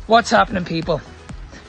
What's happening, people?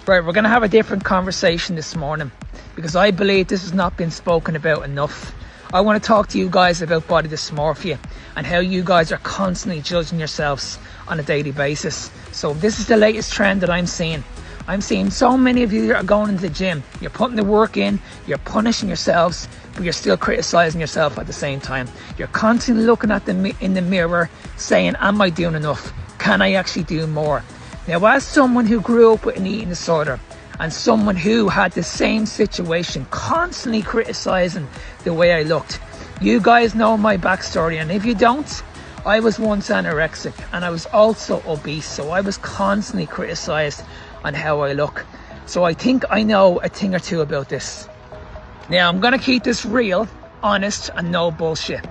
Right, we're going to have a different conversation this morning because I believe this has not been spoken about enough. I want to talk to you guys about body dysmorphia and how you guys are constantly judging yourselves on a daily basis. So this is the latest trend that I'm seeing. I'm seeing so many of you are going into the gym. You're putting the work in, you're punishing yourselves, but you're still criticizing yourself at the same time. You're constantly looking at in the mirror saying, am I doing enough? Can I actually do more? Now, as someone who grew up with an eating disorder and someone who had the same situation, constantly criticizing the way I looked, you guys know my backstory. And if you don't, I was once anorexic and I was also obese. So I was constantly criticized on how I look. So I think I know a thing or two about this. Now, I'm going to keep this real, honest, and no bullshit.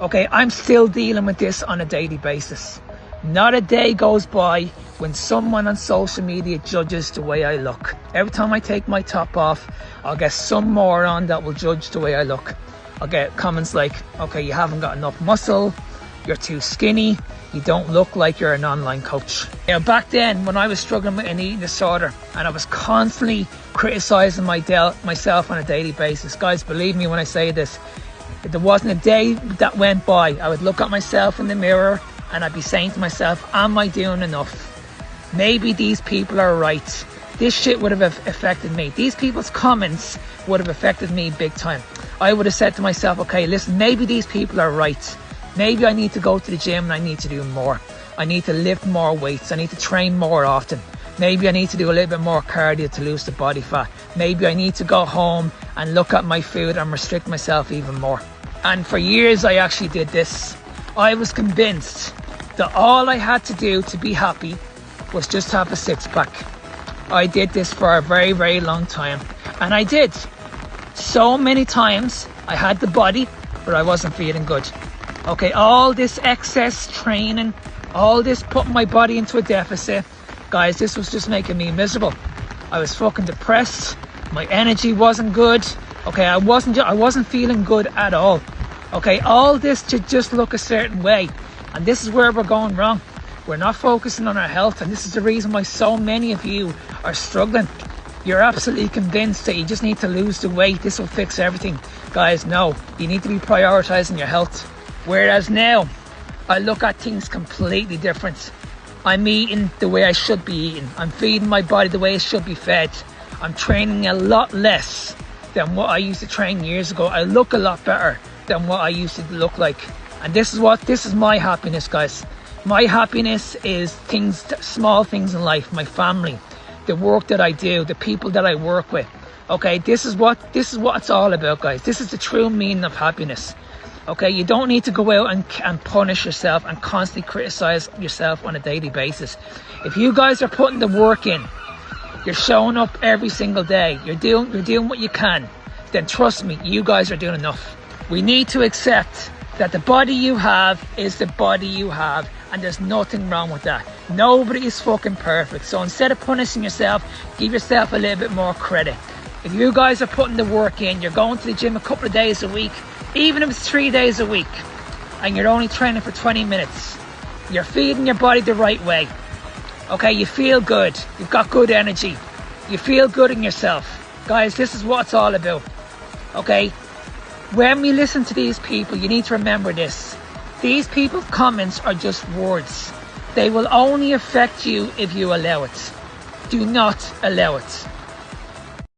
Okay, I'm still dealing with this on a daily basis. Not a day goes by when someone on social media judges the way I look. Every time I take my top off, I'll get some moron that will judge the way I look. I'll get comments like, okay, you haven't got enough muscle, you're too skinny, you don't look like you're an online coach. Now, back then, when I was struggling with an eating disorder and I was constantly criticizing myself on a daily basis, guys, believe me when I say this, if there wasn't a day that went by, I would look at myself in the mirror and I'd be saying to myself, am I doing enough? Maybe these people are right. This shit would have affected me. These people's comments would have affected me big time. I would have said to myself, okay, listen, maybe these people are right. Maybe I need to go to the gym and I need to do more. I need to lift more weights. I need to train more often. Maybe I need to do a little bit more cardio to lose the body fat. Maybe I need to go home and look at my food and restrict myself even more. And for years, I actually did this. I was convinced that all I had to do to be happy was just have a six-pack. I did this for a very, very long time. And I did. So many times I had the body, but I wasn't feeling good. Okay, all this excess training, all this putting my body into a deficit, guys, this was just making me miserable. I was fucking depressed. My energy wasn't good. Okay, I wasn't feeling good at all. Okay, all this to just look a certain way. And this is where we're going wrong. We're not focusing on our health, and this is the reason why so many of you are struggling. You're absolutely convinced that you just need to lose the weight. This will fix everything. Guys, no. You need to be prioritizing your health. Whereas now, I look at things completely different. I'm eating the way I should be eating. I'm feeding my body the way it should be fed. I'm training a lot less than what I used to train years ago. I look a lot better than what I used to look like. And this is my happiness, guys. My happiness is small things in life, my family, the work that I do, the people that I work with. Okay, this is what it's all about, guys. This is the true meaning of happiness. Okay, you don't need to go out and punish yourself and constantly criticize yourself on a daily basis. If you guys are putting the work in, you're showing up every single day, you're doing what you can, then trust me, you guys are doing enough. We need to accept that the body you have is the body you have, and there's nothing wrong with that. Nobody is fucking perfect. So instead of punishing yourself, give yourself a little bit more credit. If you guys are putting the work in, you're going to the gym a couple of days a week, even if it's 3 days a week, and you're only training for 20 minutes, you're feeding your body the right way. Okay, you feel good. You've got good energy. You feel good in yourself. Guys, this is what it's all about. Okay? When we listen to these people, you need to remember this. These people's comments are just words. They will only affect you if you allow it. Do not allow it.